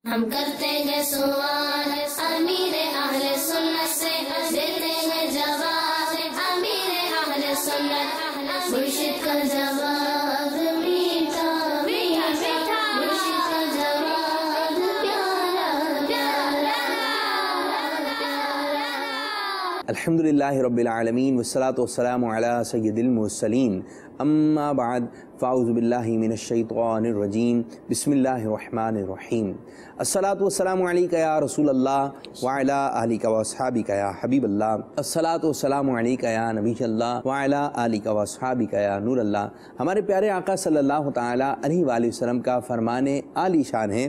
ہم کرتے گے سوال امیر اہل سنت سے، دیتے ہیں جواب امیر اہل سنت، مرشد کا جواب میٹھا میٹھا، مرشد کا جواب پیارا پیارا پیارا۔ الحمدللہ رب العالمین والصلاة والسلام علی سید المرسلین، اما بعد فاعوذ باللہ من الشیطان الرجیم، بسم اللہ الرحمن الرحیم۔ الصلاة والسلام علیک یا رسول اللہ وعلی آلک واصحابک یا حبیب اللہ، الصلاة والسلام علیک یا نبی اللہ وعلی آلک واصحابک یا نور اللہ۔ ہمارے پیارے آقا صلی اللہ تعالی علیہ وآلہ وسلم کا فرمان عالی شان ہے،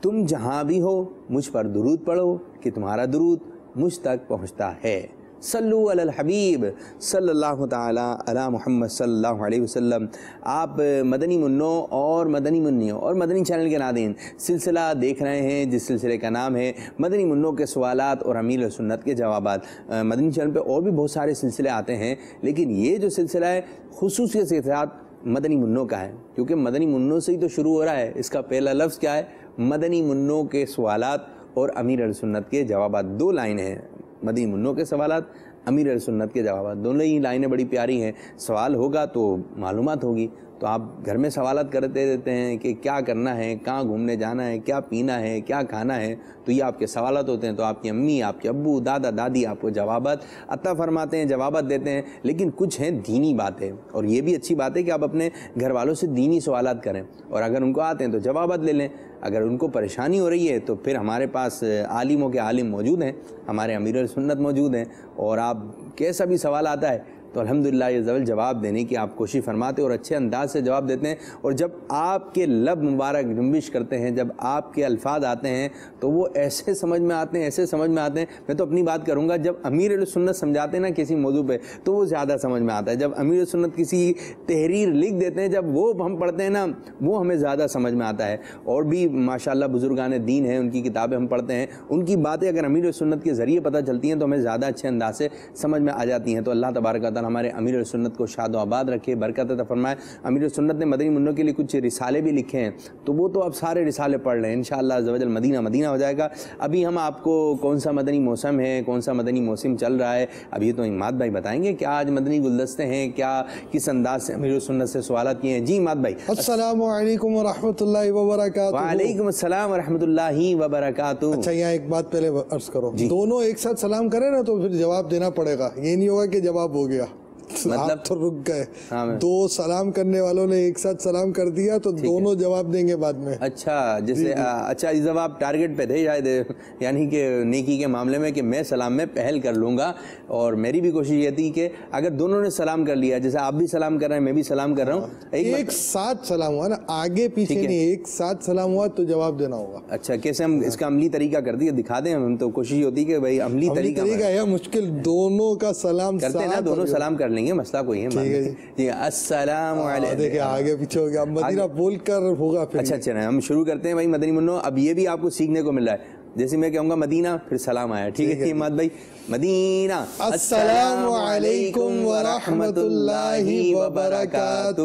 تم جہاں بھی ہو مجھ پر درود پڑھو کہ تمہارا درود مجھ تک پہنچتا ہے۔ صلو علی الحبیب صلی اللہ تعالی علی محمد صلی اللہ علیہ وسلم۔ آپ مدنی منوں اور مدنی منیوں اور مدنی چینل کے ناظرین سلسلہ دیکھ رہے ہیں جس سلسلے کا نام ہے مدنی منوں کے سوالات اور امیر سنت کے جوابات۔ مدنی چینل پہ اور بھی بہت سارے سلسلے آتے ہیں، لیکن یہ جو سلسلہ ہے خصوصیت کے ساتھ مدنی منوں کا ہے، کیونکہ مدنی منوں سے ہی تو شروع ہو رہا ہے۔ اس کا پہلا لفظ کیا ہے؟ مدنی منوں کے سوالات اور امیر سنت کے جوابات، دو لائنیں ہیں، مدنی منوں کے سوالات، امیر سنت کے جوابات، دونوں ہی لائنیں بڑی پیاری ہیں۔ سوال ہوگا تو معلومات ہوگی، تو آپ گھر میں سوالات کرتے رہتے ہیں کہ کیا کرنا ہے، کہاں گھومنے جانا ہے، کیا پینا ہے، کیا کھانا ہے، تو یہ آپ کے سوالات ہوتے ہیں۔ تو آپ کی امی، آپ کے ابو، دادا دادی آپ کو جوابات عطا فرماتے ہیں، جوابات دیتے ہیں، لیکن کچھ ہیں دینی باتیں، اور یہ بھی اچھی بات ہے کہ آپ اپنے گھر والوں سے دینی سوالات کریں، اور اگر ان کو آتے ہیں تو جوابات لے لیں۔ اگر ان کو پریشانی ہو رہی ہے تو پھر ہمارے پاس عالموں کے عالم موجود ہیں، ہمارے امیر سنت موجود ہیں، اور آپ کیسا بھی سوال آتا ہے تو الحمدللہ یہ زول جواب دینے کی آپ کوشش فرماتے اور اچھے انداز سے جواب دیتے ہیں۔ اور جب آپ کے لب مبارک جنبش کرتے ہیں، جب آپ کے الفاظ آتے ہیں تو وہ ایسے سمجھ میں آتے ہیں، ایسے سمجھ میں آتے ہیں۔ میں تو اپنی بات کروں گا، جب امیر سنت سمجھاتے ہیں نا کسی موضوع پہ تو وہ زیادہ سمجھ میں آتا ہے۔ جب امیر سنت کسی تحریر لکھ دیتے ہیں، جب وہ ہم پڑھتے ہیں نا وہ ہمیں زیادہ سمجھ میں آتا ہے۔ اور بھی ماشاءاللہ بزرگان دین ہیں، ان کی کتابیں ہم پڑھتے ہیں، ان کی باتیں اگر امیر سنت کے ذریعے پتہ چلتی ہیں تو ہمیں زیادہ اچھے انداز سے سمجھ میں آ جاتی ہیں۔ تو اللہ تبارک و تعالی ہمارے امیر سنت کو شاد و آباد رکھے، برکت عطا فرمائے۔ امیر سنت نے مدنی منوں کے لیے کچھ رسالے بھی لکھے ہیں، تو وہ تو اب سارے رسالے پڑھ لیں انشاءاللہ عز و جل، مدینہ مدینہ ہو جائے گا۔ ابھی ہم آپ کو کون سا مدنی موسم ہے، کون سا مدنی موسم چل رہا ہے، اب یہ تو اماد بھائی بتائیں گے۔ کیا آج مدنی گلدستے ہیں، کیا کس انداز سے امیر سنت سے سوالات کیے ہیں؟ جی اماد بھائی۔ السلام علیکم ورحمۃ اللہ وبرکاتہ۔ وعلیکم السلام ورحمۃ اللہ وبرکاتہ۔ اچھا یہاں ایک بات پہلے عرض کرو، جی۔ دونوں ایک ساتھ سلام کریں نا تو پھر جواب دینا پڑے گا، یہ نہیں ہوگا کہ جواب ہو گیا آپ تو رک گئے۔ دو سلام کرنے والوں نے ایک ساتھ سلام کر دیا تو دونوں جواب دیں گے بعد میں۔ اچھا جیسے اچھا اس دفعہ آپ ٹارگٹ پہ تھے شاید، یعنی کہ نیکی کے معاملے میں کہ میں سلام میں پہل کر لوں گا، اور میری بھی کوشش یہ تھی کہ اگر دونوں نے سلام کر لیا، جیسے آپ بھی سلام کر رہے ہیں میں بھی سلام کر رہا ہوں، ایک ساتھ سلام ہوا نا، آگے پیچھے نہیں، ایک ساتھ سلام ہوا تو جواب دینا ہوگا۔ اچھا کیسے ہم اس کا عملی طریقہ کر دیں، دکھا دیں ہم، تو کوشش ہوتی کہ بھائی عملی طریقہ ہے مشکل، دونوں کا سلام کرتے ہیں نا، دونوں سلام کر لیں گے، مسئلہ کوئی ہے جی۔ السلام علیکم، دیکھیں آگے پیچھے ہو گیا، مدینہ بول کر ہوگا پھر۔ اچھا اچھا ہم شروع کرتے ہیں بھائی مدنی منوں۔ اب یہ بھی آپ کو سیکھنے کو مل رہا ہے، جیسے میں کہوں گا مدینہ پھر سلام آیا، ٹھیک ہے اماد بھائی؟ مدینہ السلام علیکم ورحمۃ اللہ وبرکاتہ۔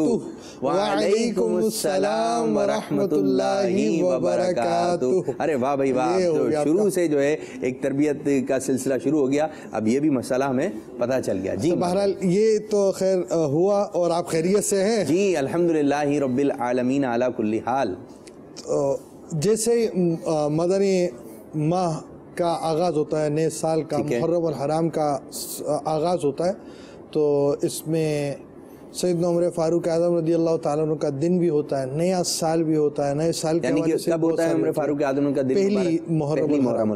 وعلیکم السلام ورحمۃ اللہ وبرکاتہ۔ ارے واہ بھائی واہ، تو شروع سے جو ہے ایک تربیت کا سلسلہ شروع ہو گیا، اب یہ بھی مسئلہ ہمیں پتہ چل گیا۔ جی بہرحال یہ تو خیر ہوا، اور آپ خیریت سے ہیں؟ جی الحمدللہ رب العالمین علی کل حال۔ جیسے مدنی ماہ کا آغاز ہوتا ہے، نئے سال کا، محرم الحرام کا آغاز ہوتا ہے، تو اس میں سیدنا عمر فاروق اعظم رضی اللہ تعالیٰ عنہ کا دن بھی ہوتا ہے، نیا سال بھی ہوتا ہے، نئے سال کے حوالے سے کب ہوتا ہے عمر فاروق اعظم کا دن؟ پہلی محرم الحرام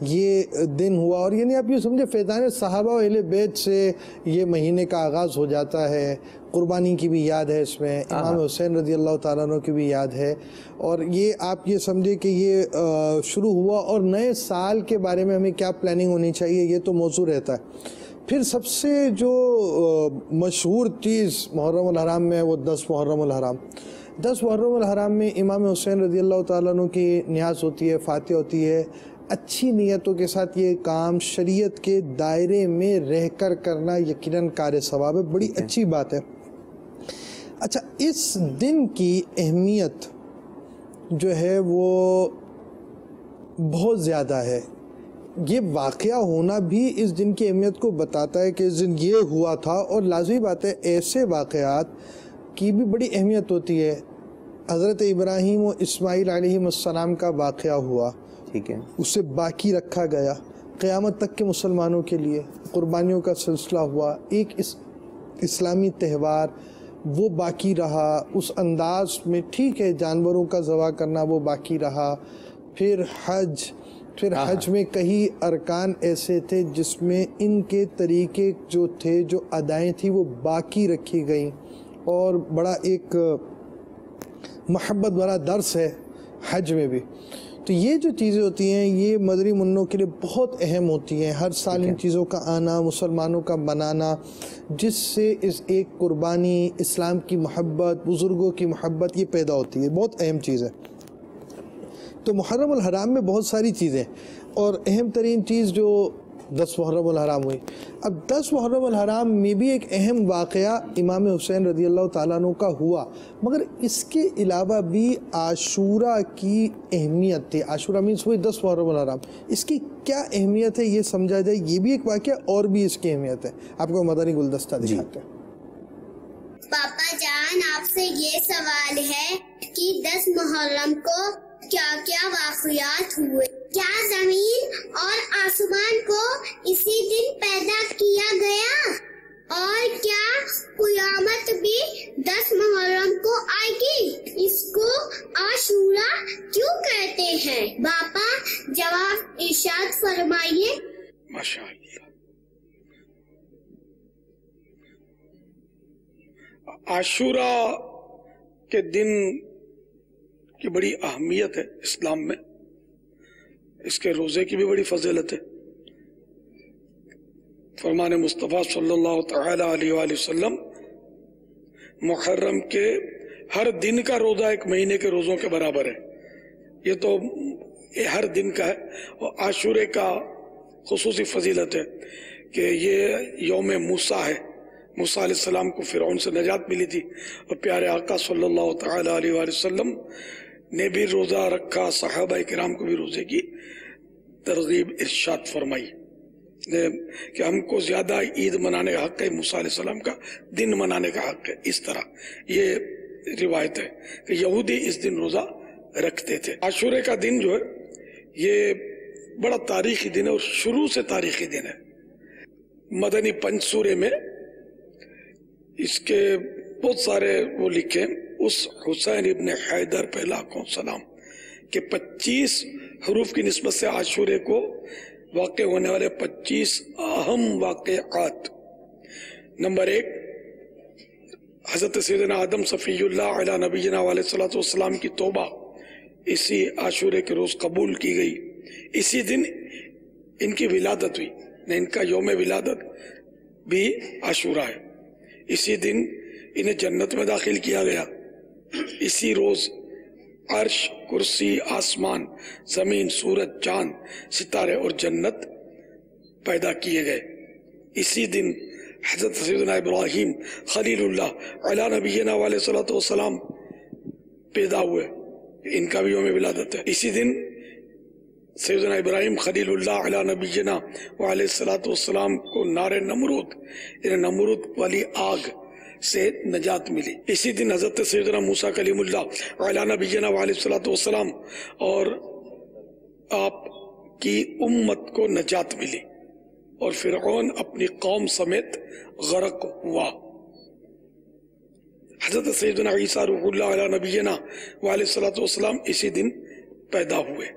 یہ دن ہوا، اور یعنی آپ یہ سمجھے فیضان صحابہ و اہل بیت سے یہ مہینے کا آغاز ہو جاتا ہے۔ قربانی کی بھی یاد ہے اس میں، امام حسین رضی اللہ تعالیٰ عنہ کی بھی یاد ہے، اور یہ آپ یہ سمجھے کہ یہ شروع ہوا۔ اور نئے سال کے بارے میں ہمیں کیا پلاننگ ہونی چاہیے یہ تو موضوع رہتا ہے۔ پھر سب سے جو مشہور چیز محرم الحرام میں وہ 10 محرم الحرام۔ 10 محرم الحرام میں امام حسین رضی اللہ تعالیٰ عنہ کی نیاز ہوتی ہے، فاتحہ ہوتی ہے۔ اچھی نیتوں کے ساتھ یہ کام شریعت کے دائرے میں رہ کر کرنا یقیناً کار ثواب ہے، بڑی اچھی بات ہے۔ اچھا اس دن کی اہمیت جو ہے وہ بہت زیادہ ہے. یہ واقعہ ہونا بھی اس دن کی اہمیت کو بتاتا ہے کہ اس دن یہ ہوا تھا. اور لازمی بات ہے ایسے واقعات کی بھی بڑی اہمیت ہوتی ہے. حضرت ابراہیم و اسماعیل علیہ السلام کا واقعہ ہوا, ٹھیک ہے, اسے باقی رکھا گیا قیامت تک کے مسلمانوں کے لیے. قربانیوں کا سلسلہ ہوا, ایک اسلامی تہوار وہ باقی رہا اس انداز میں. ٹھیک ہے جانوروں کا ذبح کرنا وہ باقی رہا. پھر حج میں کئی ارکان ایسے تھے جس میں ان کے طریقے جو تھے, جو ادائیں تھیں وہ باقی رکھی گئیں, اور بڑا ایک محبت بھرا درس ہے حج میں بھی. تو یہ جو چیزیں ہوتی ہیں یہ مدری منوں کے لیے بہت اہم ہوتی ہیں. ہر سال ان چیزوں کا آنا, مسلمانوں کا منانا, جس سے اس ایک قربانی, اسلام کی محبت, بزرگوں کی محبت یہ پیدا ہوتی ہے. بہت اہم چیز ہے. تو محرم الحرام میں بہت ساری چیزیں, اور اہم ترین چیز جو 10 محرم الحرام ہوئی. اب 10 محرم الحرام میں بھی ایک اہم واقعہ امام حسین رضی اللہ تعالیٰ عنہ کا ہوا, مگر اس کے علاوہ بھی عاشورہ کی اہمیت تھی. عاشورہ مینس ہوئی 10 محرم الحرام. اس کی کیا اہمیت ہے یہ سمجھا جائے, یہ بھی ایک واقعہ اور بھی اس کی اہمیت ہے. آپ کو مدنی گلدستہ دکھاتے ہیں. پاپا جان آپ سے یہ سوال ہے کہ 10 محرم کو کیا کیا واقعات ہوئے؟ کیا زمین اور آسمان کو اسی دن پیدا کیا گیا؟ اور کیا قیامت بھی 10 محرم کو آئے گی؟ اس کو عاشورہ کیوں کہتے ہیں؟ باپا جواب ارشاد فرمائیے. ماشاءاللہ. عاشورہ کے دن کی بڑی اہمیت ہے اسلام میں. اس کے روزے کی بھی بڑی فضیلت ہے. فرمان مصطفیٰ صلی اللہ تعالی علیہ وآلہ وسلم محرم کے ہر دن کا روزہ ایک مہینے کے روزوں کے برابر ہے. یہ تو ہر دن کا ہے. اور عاشورے کا خصوصی فضیلت ہے کہ یہ یوم موسیٰ ہے. موسیٰ علیہ السلام کو فرعون سے نجات ملی تھی, اور پیارے آقا صلی اللہ تعالی علیہ وآلہ وسلم نے بھی روزہ رکھا, صحابہ کرام کو بھی روزے کی ترغیب ارشاد فرمائی کہ ہم کو زیادہ عید منانے کا حق ہے, موسیٰ علیہ السلام کا دن منانے کا حق ہے. اس طرح یہ روایت ہے کہ یہودی اس دن روزہ رکھتے تھے. عاشورے کا دن جو ہے یہ بڑا تاریخی دن ہے, اور شروع سے تاریخی دن ہے. مدنی پنج سورے میں اس کے بہت سارے وہ لکھے. اس حسین ابن حیدر پہ لاکھوں سلام کہ 25 حروف کی نسبت سے عاشورے کو واقع ہونے والے 25 اہم واقعات. نمبر 1, حضرت سیدنا آدم صفی اللہ علیہ نبینا علیہ الصلوۃ والسلام کی توبہ اسی عاشورے کے روز قبول کی گئی. اسی دن ان کی ولادت ہوئی, ان کا یوم ولادت بھی عاشورہ ہے. اسی دن انہیں جنت میں داخل کیا گیا. اسی روز عرش, کرسی, آسمان, زمین, سورج, چاند, ستارے اور جنت پیدا کیے گئے. اسی دن حضرت سیدنا ابراہیم خلیل اللہ علیہ نبینا علیہ الصلوۃ والسلام پیدا ہوئے, ان کا بھی یوم ولادت ہے. اسی دن سیدنا ابراہیم خلیل اللہ علیہ نبینا علیہ الصلوۃ والسلام کو نار نمرود, نمرود والی آگ سے نجات ملی. اسی دن حضرت سیدنا موسیٰ کلیم اللہ علیہ نبینا علیہ الصلوۃ والسلام اور آپ کی امت کو نجات ملی, اور فرعون اپنی قوم سمیت غرق ہوا. حضرت سیدنا عیسیٰ روح اللہ علیہ نبینا علیہ الصلوۃ والسلام اسی دن پیدا ہوئے.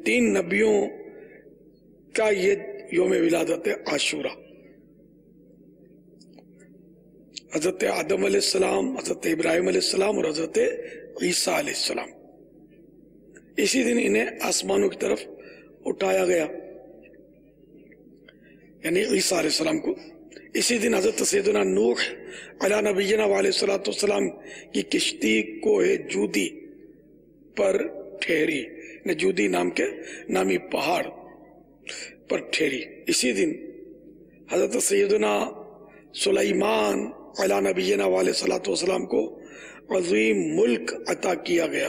3 نبیوں کا یہ یوم ولادت ہے عاشورہ. حضرت آدم علیہ السلام, حضرت ابراہیم علیہ السلام اور حضرت عیسیٰ علیہ السلام. اسی دن انہیں آسمانوں کی طرف اٹھایا گیا, یعنی عیسیٰ علیہ السلام کو. اسی دن حضرت سیدنا نوح علیہ نبینا علیہ الصلوۃ والسلام کی کشتی کوہ جودی پر ٹھہری, جودی نام کے نامی پہاڑ پر ٹھہری. اسی دن حضرت سیدنا سلیمان علیہ نبینا علیہ الصلوۃ والسلام کو عظیم ملک عطا کیا گیا.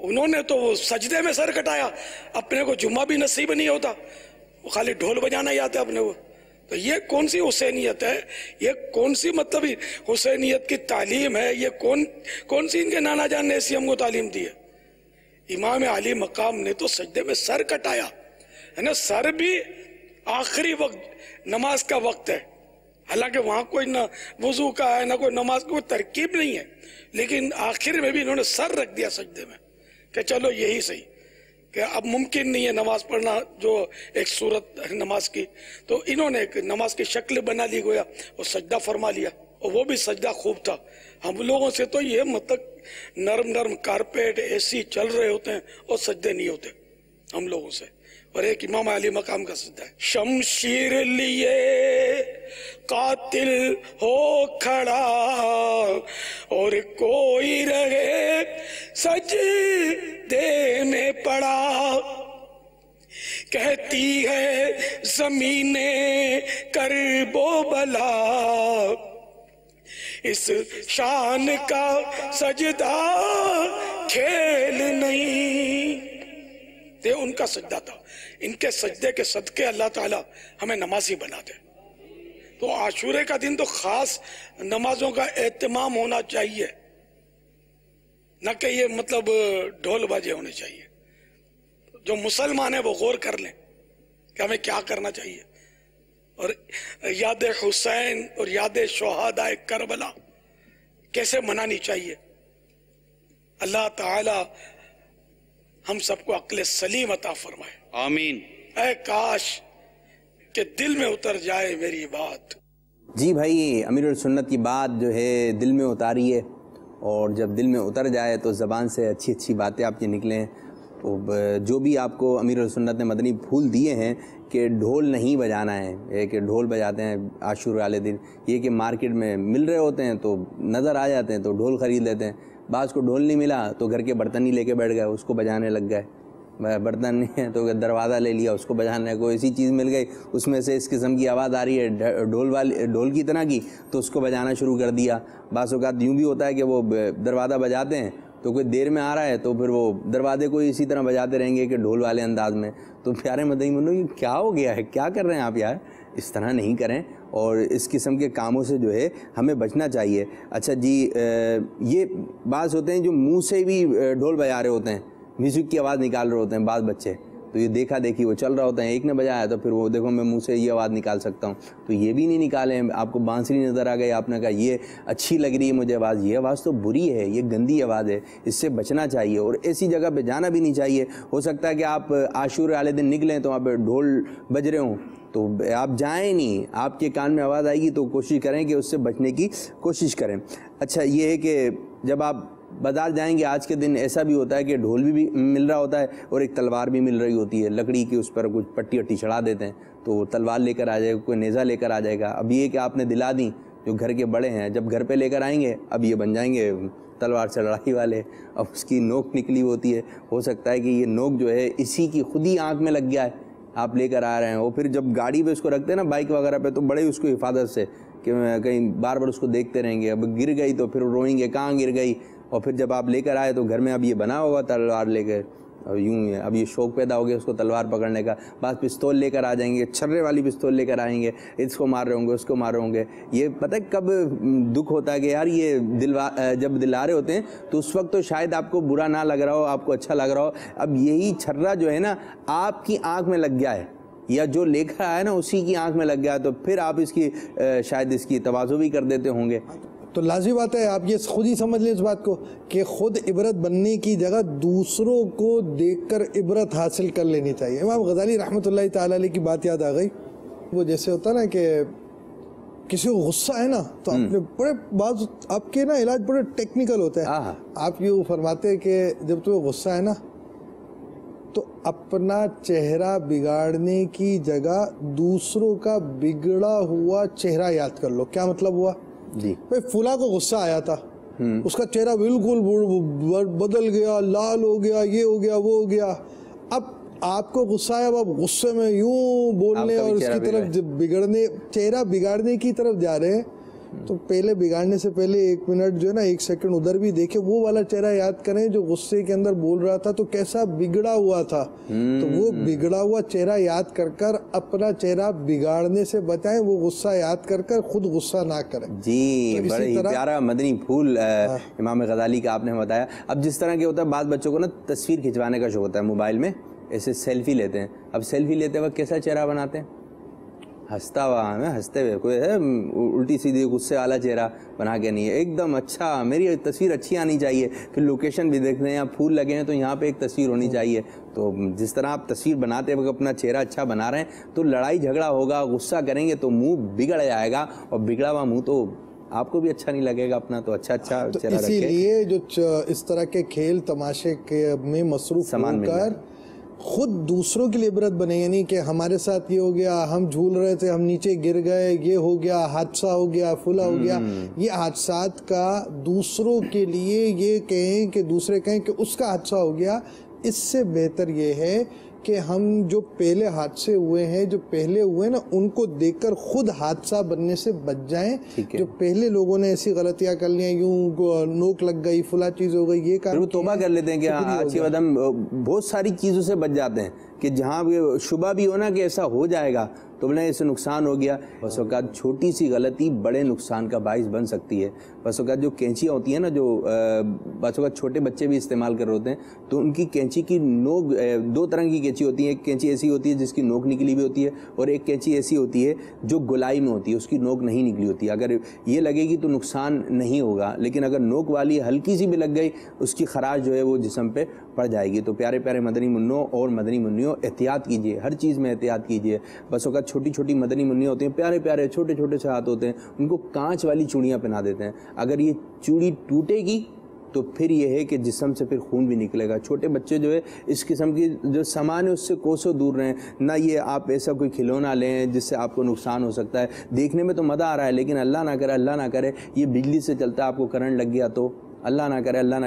انہوں نے تو وہ سجدے میں سر کٹایا. اپنے کو جمعہ بھی نصیب نہیں ہوتا, وہ خالی ڈھول بجانا ہی آتا ہے اپنے کو. تو یہ کون سی حسینیت ہے؟ یہ کون سی مطلب حسینیت کی تعلیم ہے؟ یہ کون سی ان کے نانا جان نے ایسی ہم کو تعلیم دی ہے؟ امام علی مقام نے تو سجدے میں سر کٹایا ہے نا. سر بھی آخری وقت نماز کا وقت ہے, حالانکہ وہاں کوئی نہ وضو کا ہے نہ کوئی نماز کی کوئی ترکیب نہیں ہے, لیکن آخر میں بھی انہوں نے سر رکھ دیا سجدے میں کہ چلو یہی صحیح, کہ اب ممکن نہیں ہے نماز پڑھنا جو ایک صورت ہے نماز کی, تو انہوں نے ایک نماز کی شکل بنا لی گویا, اور سجدہ فرما لیا, اور وہ بھی سجدہ خوب تھا. ہم لوگوں سے تو یہ مطلب نرم کارپیٹ اے سی چل رہے ہوتے ہیں اور سجدے نہیں ہوتے ہم لوگوں سے. اور ایک امام علی مقام کا سجدہ ہے. شمشیر لیے قاتل ہو کھڑا اور کوئی رہے سجدے میں پڑا, کہتی ہے زمین کرب و بلا اس شان کا سجدہ کھیل نہیں. یہ ان کا سجدہ تھا. ان کے سجدے کے صدقے اللہ تعالی ہمیں نمازی بنا دے. تو عاشورے کا دن تو خاص نمازوں کا اہتمام ہونا چاہیے, نہ کہ یہ مطلب ڈھول بازے ہونے چاہیے. جو مسلمان ہیں وہ غور کر لیں کہ ہمیں کیا کرنا چاہیے, اور یاد حسین اور یاد شہداء کربلا کیسے منانی چاہیے. اللہ تعالی ہم سب کو عقل سلیم عطا فرمائے, آمین. اے کاش کہ دل میں اتر جائے میری بات. جی بھائی, امیر السنت کی بات جو ہے دل میں اتاریے, اور جب دل میں اتر جائے تو زبان سے اچھی اچھی باتیں آپ کی نکلیں. تو جو بھی آپ کو امیر السنت نے مدنی پھول دیے ہیں کہ ڈھول نہیں بجانا ہے, کہ ڈھول بجاتے ہیں عاشورہ والے دن, یہ کہ مارکیٹ میں مل رہے ہوتے ہیں تو نظر آ جاتے ہیں تو ڈھول خرید لیتے ہیں. بعض کو ڈھول نہیں ملا تو گھر کے برتن ہی لے کے بیٹھ گئے, اس کو بجانے لگ گئے. برتن نہیں ہے تو دروازہ لے لیا, اس کو بجانے, کوئی ایسی چیز مل گئی اس میں سے اس قسم کی آواز آ رہی ہے ڈھول کی طرح کی, تو اس کو بجانا شروع کر دیا. بعض اوقات یوں بھی ہوتا ہے کہ وہ دروازہ بجاتے ہیں تو کوئی دیر میں آ رہا ہے تو پھر وہ دروازے کو اسی طرح بجاتے رہیں گے کہ ڈھول والے انداز میں. تو پیارے مدنی منو, یہ کیا ہو گیا ہے, کیا کر رہے ہیں آپ یار؟ اس طرح نہیں کریں, اور اس قسم کے کاموں سے جو ہے ہمیں بچنا چاہیے. اچھا جی, یہ بعض ہوتے ہیں جو منہ سے بھی ڈھول بجا رہے ہوتے ہیں, میوزک کی آواز نکال رہے ہوتے ہیں بعض بچے, تو یہ دیکھا دیکھی وہ چل رہا ہوتا ہے, ایک نے بجایا تو پھر وہ دیکھو میں منہ سے یہ آواز نکال سکتا ہوں, تو یہ بھی نہیں نکالیں. آپ کو بانسری نظر آ گئی, آپ نے کہا یہ اچھی لگ رہی ہے مجھے آواز, یہ آواز تو بری ہے, یہ گندی آواز ہے, اس سے بچنا چاہیے, اور ایسی جگہ پہ جانا بھی نہیں چاہیے. ہو سکتا ہے کہ آپ عاشورے والے دن نکلیں تو وہاں پہ ڈھول بج رہے ہوں تو آپ جائیں نہیں, آپ کے کان میں آواز آئے گی تو کوشش کریں کہ اس سے بچنے کی کوشش کریں. اچھا یہ ہے کہ جب آپ بازار جائیں گے, آج کے دن ایسا بھی ہوتا ہے کہ ڈھول بھی مل رہا ہوتا ہے اور ایک تلوار بھی مل رہی ہوتی ہے, لکڑی کی اس پر کچھ پٹی وٹی چڑھا دیتے ہیں تو تلوار لے کر آ جائے گا, کوئی نیزہ لے کر آ جائے گا. اب یہ کہ آپ نے دلا دیں, جو گھر کے بڑے ہیں جب گھر پہ لے کر آئیں گے اب یہ بن جائیں گے تلوار سے لڑائی والے. اب اس کی نوک نکلی ہوتی ہے, ہو سکتا ہے کہ یہ نوک جو ہے اسی کی خود ہی آنکھ میں لگ گیا ہے, آپ لے کر آ رہے ہیں, اور پھر جب گاڑی پہ اس کو رکھتے ہیں نا بائک وغیرہ پہ تو بڑے اس کو حفاظت سے کہ کہیں بار بار اس کو دیکھتے رہیں گے, اب گر گئی تو پھر روئیں گے کہاں گر گئی. اور پھر جب آپ لے کر آئے تو گھر میں اب یہ بنا ہوگا تلوار لے کے, اور یوں ہی اب یہ شوق پیدا ہو گیا اس کو تلوار پکڑنے کا. بعض پستول لے کر آ جائیں گے, چھرے والی پستول لے کر آئیں گے, اس کو مار رہے ہوں گے اس کو مار رہے ہوں گے. یہ پتہ ہے کب دکھ ہوتا ہے کہ یار یہ جب دلا رہے ہوتے ہیں تو اس وقت تو شاید آپ کو برا نہ لگ رہا ہو, آپ کو اچھا لگ رہا ہو. اب یہی چھرا جو ہے نا آپ کی آنکھ میں لگ گیا ہے, یا جو لے کر آیا نا اسی کی آنکھ میں لگ گیا, تو پھر آپ اس کی شاید اس کی تواضع بھی کر دیتے ہوں گے. تو لازمی بات ہے آپ یہ خود ہی سمجھ لیں اس بات کو کہ خود عبرت بننے کی جگہ دوسروں کو دیکھ کر عبرت حاصل کر لینی چاہیے. امام غزالی رحمۃ اللہ تعالی علیہ کی بات یاد آ گئی. وہ جیسے ہوتا نا کہ کسی کو غصہ ہے نا تو آپ نے بڑے بعض آپ کے نا علاج بڑے ٹیکنیکل ہوتا ہے. آپ یوں فرماتے ہیں کہ جب تمہیں غصہ ہے نا تو اپنا چہرہ بگاڑنے کی جگہ دوسروں کا بگڑا ہوا چہرہ یاد کر لو. کیا مطلب ہوا؟ جی بھائی فلاں کو غصہ آیا تھا, اس کا چہرہ بالکل بدل گیا, لال ہو گیا, یہ ہو گیا وہ ہو گیا. اب آپ کو غصہ آیا, اب آپ غصے میں یوں بولنے اور اس کی طرف چہرہ بگاڑنے کی طرف جا رہے ہیں, تو پہلے بگاڑنے سے پہلے 1 منٹ جو ہے نا 1 سیکنڈ ادھر بھی دیکھے، وہ والا چہرہ یاد کریں جو غصے کے اندر بول رہا تھا تو کیسا بگڑا ہوا تھا، تو وہ بگڑا ہوا چہرہ یاد کر کر اپنا چہرہ بگاڑنے سے بچائیں، وہ غصہ یاد کر کر خود غصہ نہ کریں. جی بڑے ہی پیارا مدنی پھول امام غزالی کا آپ نے بتایا. اب جس طرح کے ہوتا ہے بعض بچوں کو نا تصویر کھنچوانے کا شوق ہوتا ہے، موبائل میں ایسے سیلفی لیتے ہیں. اب سیلفی لیتے وقت کیسا چہرہ بناتے ہیں؟ ہنستا ہوا، ہمیں ہنستے ہوئے، کوئی ہے الٹی سیدھی غصے والا چہرہ بنا کے نہیں ہے، ایک دم اچھا میری تصویر اچھی آنی چاہیے. پھر لوکیشن بھی دیکھ رہے ہیں، پھول لگے ہیں تو یہاں پہ ایک تصویر ہونی چاہیے. تو جس طرح آپ تصویر بناتے وقت اپنا چہرہ اچھا بنا رہے ہیں تو لڑائی جھگڑا ہوگا، غصہ کریں گے تو منہ بگڑ جائے گا، اور بگڑا ہوا منہ تو آپ کو بھی اچھا نہیں لگے گا اپنا. تو اچھا چہرہ رکھیں. اسی لیے جو اس طرح کے کھیل تماشے میں مصروف ہو کر خود دوسروں کے لیے عبرت بنے، یعنی کہ ہمارے ساتھ یہ ہو گیا، ہم جھول رہے تھے، ہم نیچے گر گئے، یہ ہو گیا، حادثہ ہو گیا، فلا ہو گیا. یہ حادثات کا دوسروں کے لیے یہ کہیں کہ دوسرے کہیں کہ اس کا حادثہ ہو گیا، اس سے بہتر یہ ہے کہ ہم جو پہلے حادثے ہوئے ہیں، جو پہلے ہوئے نا، ان کو دیکھ کر خود حادثہ بننے سے بچ جائیں. جو پہلے لوگوں نے ایسی غلطیاں کر لی ہیں، یوں نوک لگ گئی، فلا چیز ہو گئی، یہ کام توبہ کر لیتے ہیں کہ اچھی بات، ہم بہت ساری چیزوں سے بچ جاتے ہیں کہ جہاں شبہ بھی ہونا کہ ایسا ہو جائے گا تو بولے اس سے نقصان ہو گیا. بس اوقات چھوٹی سی غلطی بڑے نقصان کا باعث بن سکتی ہے. بس اوقات جو کینچیاں ہوتی ہیں نا، جو بس اوقات چھوٹے بچے بھی استعمال کر رہے ہوتے ہیں، تو ان کی کینچی کی نوک 2 طرح کی کینچی ہوتی ہیں. ایک کینچی ایسی ہوتی ہے جس کی نوک نکلی ہوئی ہوتی ہے، اور ایک کینچی ایسی ہوتی ہے جو گولائی میں ہوتی ہے، اس کی نوک نہیں نکلی ہوتی ہے. اگر یہ لگے گی تو نقصان نہیں ہوگا، لیکن اگر نوک والی ہلکی سی بھی لگ گئی، اس کی خراش جو ہے وہ جسم پہ پڑ جائے گی. تو پیارے پیارے مدنی منوں اور مدنی منیوں، احتیاط کیجیے، ہر چیز میں احتیاط کیجیے. بس اوقات چھوٹی چھوٹی مدنی منیاں ہوتی ہیں، پیارے پیارے چھوٹے چھوٹے سے ہاتھ ہوتے ہیں، ان کو کانچ والی چوڑیاں پہنا دیتے ہیں. اگر یہ چوڑی ٹوٹے گی تو پھر یہ ہے کہ جسم سے پھر خون بھی نکلے گا. چھوٹے بچے جو ہے اس قسم کی جو سامان ہے اس سے کوسوں دور رہیں. نہ یہ آپ ایسا کوئی کھلونا لیں جس سے آپ کو نقصان ہو سکتا ہے. دیکھنے میں تو مزہ آ رہا ہے، لیکن اللہ نہ کرے یہ بجلی سے چلتا ہے، آپ کو کرنٹ لگ گیا تو اللہ نہ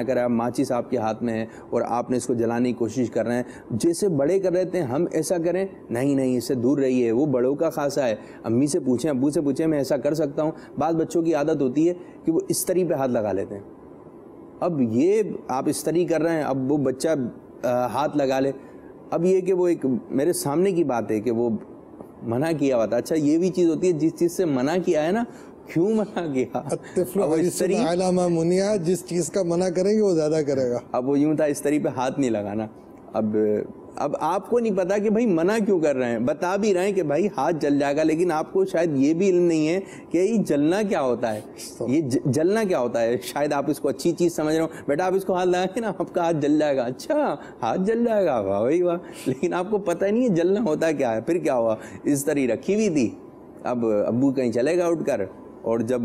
کرے آپ ماچس آپ کے ہاتھ میں ہے اور آپ نے اس کو جلانے کی کوشش کر رہے ہیں. جیسے بڑے کر رہے تھے ہم ایسا کریں، نہیں اس سے دور رہیے. وہ بڑوں کا خاصہ ہے. امی سے پوچھیں، ابو سے پوچھیں میں ایسا کر سکتا ہوں. بعض بچوں کی عادت ہوتی ہے کہ وہ استری پہ ہاتھ لگا لیتے ہیں. اب یہ آپ استری کر رہے ہیں، اب وہ بچہ ہاتھ لگا لے. اب یہ کہ وہ ایک میرے سامنے کی بات ہے کہ وہ منع کیا ہوا تھا. اچھا یہ بھی چیز ہوتی ہے جس چیز سے منع کیا ہے نا، کیوں منع کیا؟ جس چیز کا منع کریں گے وہ زیادہ کرے گا. اب وہ یوں تھا استری پہ ہاتھ نہیں لگانا. اب آپ کو نہیں پتا کہ بھائی منع کیوں کر رہے ہیں. بتا بھی رہے ہیں کہ بھائی ہاتھ جل جائے گا، لیکن آپ کو شاید یہ بھی علم نہیں ہے کہ یہ جلنا کیا ہوتا ہے. یہ جلنا کیا ہوتا ہے. شاید آپ اس کو اچھی چیز سمجھ رہے ہو، بیٹا آپ اس کو ہاتھ لگائیں گے نا آپ کا ہاتھ جل جائے گا. اچھا ہاتھ جل جائے گا، واہ بھائی واہ. لیکن آپ کو پتہ نہیں ہے جلنا ہوتا کیا ہے. پھر کیا ہوا، اس طرح رکھی ہوئی تھی. اب ابو کہیں چلے گا اٹھ کر، اور جب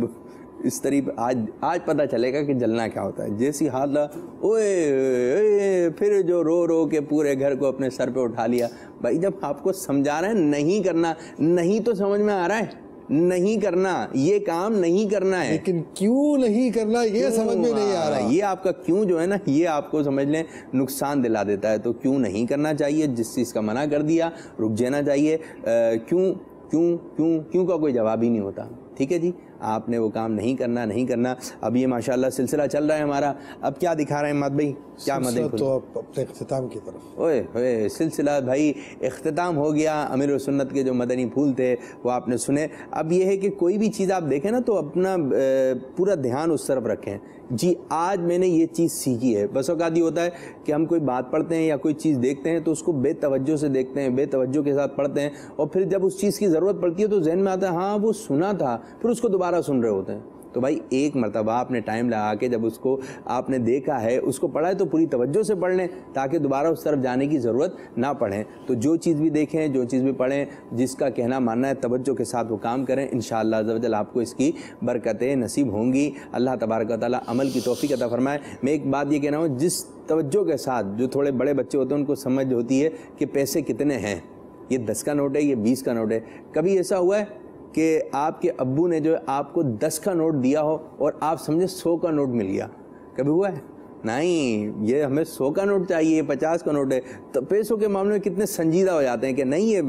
اس طریقے آج پتہ چلے گا کہ جلنا کیا ہوتا ہے. جیسی ہاتھ لگا اوے، پھر جو رو کے پورے گھر کو اپنے سر پہ اٹھا لیا. بھائی جب آپ کو سمجھا رہے ہیں نہیں کرنا، نہیں تو سمجھ میں آ رہا ہے نہیں کرنا، یہ کام نہیں کرنا ہے، لیکن کیوں نہیں کرنا یہ سمجھ میں نہیں آ رہا. یہ آپ کا کیوں جو ہے نا، یہ آپ کو سمجھ لیں نقصان دلا دیتا ہے. تو کیوں نہیں کرنا چاہیے. جس چیز کا منع کر دیا رک جانا چاہیے. کیوں کا کوئی جواب ہی نہیں ہوتا. ٹھیک ہے جی، آپ نے وہ کام نہیں کرنا. اب یہ ماشاءاللہ سلسلہ چل رہا ہے ہمارا. اب کیا دکھا رہے ہیں مات بھائی؟ کیا تو اپنے اختتام کی طرف. اوئے سلسلہ بھائی اختتام ہو گیا. امیر السنت کے جو مدنی پھول تھے وہ آپ نے سنے. اب یہ ہے کہ کوئی بھی چیز آپ دیکھیں نا تو اپنا پورا دھیان اس طرف رکھیں. جی آج میں نے یہ چیز سیکھی ہے. بس اوقات یہ ہوتا ہے کہ ہم کوئی بات پڑھتے ہیں یا کوئی چیز دیکھتے ہیں تو اس کو بے توجہ سے دیکھتے ہیں، بے توجہ کے ساتھ پڑھتے ہیں، اور پھر جب اس چیز کی ضرورت پڑتی ہے تو ذہن میں آتا ہے ہاں وہ سنا تھا، پھر اس کو دوبارہ سن رہے ہوتے ہیں. تو بھائی ایک مرتبہ آپ نے ٹائم لگا کے جب اس کو آپ نے دیکھا ہے، اس کو پڑھا ہے، تو پوری توجہ سے پڑھ لیں تاکہ دوبارہ اس طرف جانے کی ضرورت نہ پڑے. تو جو چیز بھی دیکھیں، جو چیز بھی پڑھیں، جس کا کہنا ماننا ہے توجہ کے ساتھ وہ کام کریں. انشاءاللہ عز و جل آپ کو اس کی برکتیں نصیب ہوں گی. اللہ تبارک و تعالیٰ عمل کی توفیق عطا فرمائے. میں ایک بات یہ کہنا ہوں، جس توجہ کے ساتھ جو تھوڑے بڑے بچے ہوتے ہیں ان کو سمجھ ہوتی ہے کہ پیسے کتنے ہیں، یہ 10 کا نوٹ ہے، یہ 20 کا نوٹ ہے. کبھی ایسا ہوا ہے کہ آپ کے ابو نے جو ہے آپ کو 10 کا نوٹ دیا ہو اور آپ سمجھے 100 کا نوٹ مل گیا؟ کبھی ہوا ہے؟ نہیں یہ ہمیں 100 کا نوٹ چاہیے، 50 کا نوٹ ہے. تو پیسوں کے معاملے میں کتنے سنجیدہ ہو جاتے ہیں کہ نہیں یہ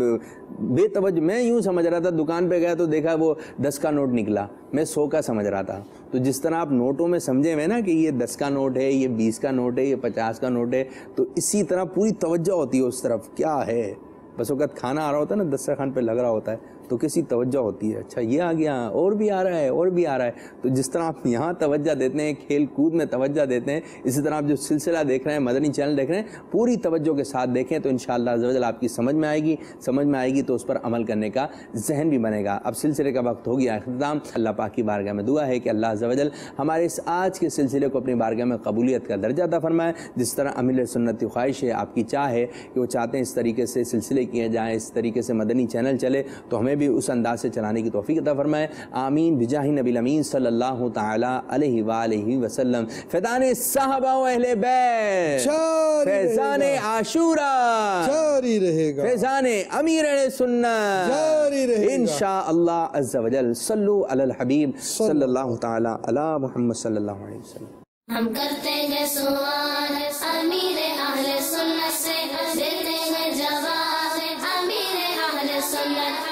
بے توجہ. میں یوں سمجھ رہا تھا، دکان پہ گیا تو دیکھا وہ 10 کا نوٹ نکلا، میں 100 کا سمجھ رہا تھا. تو جس طرح آپ نوٹوں میں سمجھے ہوئے نا کہ یہ 10 کا نوٹ ہے، یہ 20 کا نوٹ ہے، یہ 50 کا نوٹ ہے، تو اسی طرح پوری توجہ ہوتی ہے اس طرف. کیا ہے بس وقت کھانا آ رہا ہوتا ہے نا، دسترخوان پہ لگ رہا ہوتا ہے تو کسی توجہ ہوتی ہے، اچھا یہ آ گیا، اور بھی آ رہا ہے، اور بھی آ رہا ہے. تو جس طرح آپ یہاں توجہ دیتے ہیں، کھیل کود میں توجہ دیتے ہیں، اسی طرح آپ جو سلسلہ دیکھ رہے ہیں، مدنی چینل دیکھ رہے ہیں، پوری توجہ کے ساتھ دیکھیں تو انشاءاللہ عز و جل آپ کی سمجھ میں آئے گی تو اس پر عمل کرنے کا ذہن بھی بنے گا. اب سلسلے کا وقت ہو گیا اختتام. اللہ پاک کی بارگاہ میں دعا ہے کہ اللہ عز و جل ہمارے اس آج کے سلسلے کو اپنی بارگاہ میں قبولیت کا درجہ عطا فرمائے. جس طرح امیر سنت کی خواہش ہے، آپ کی چاہ ہے کہ وہ چاہتے ہیں اس طریقے سے سلسلے کیے جائیں، اس طریقے سے مدنی چینل چلے، تو ہمیں بھی اس انداز سے چلانے کی توفیق عطا فرمائے. آمین بجاہ نبی الامین صلی اللہ تعالی علیہ وآلہ وسلم. فیضان صحابہ و اہل بیت، فیضان عاشورہ جاری رہے گا، فیضان امیر سنت جاری رہے گا انشاءاللہ عز و جل. صلو علی الحبیب صلی اللہ تعالی علی محمد صلی اللہ علیہ وسلم. ہم کرتے ہیں سوال امیر اہل سنت سے، دیتے ہیں جواب امیر اہل سنت.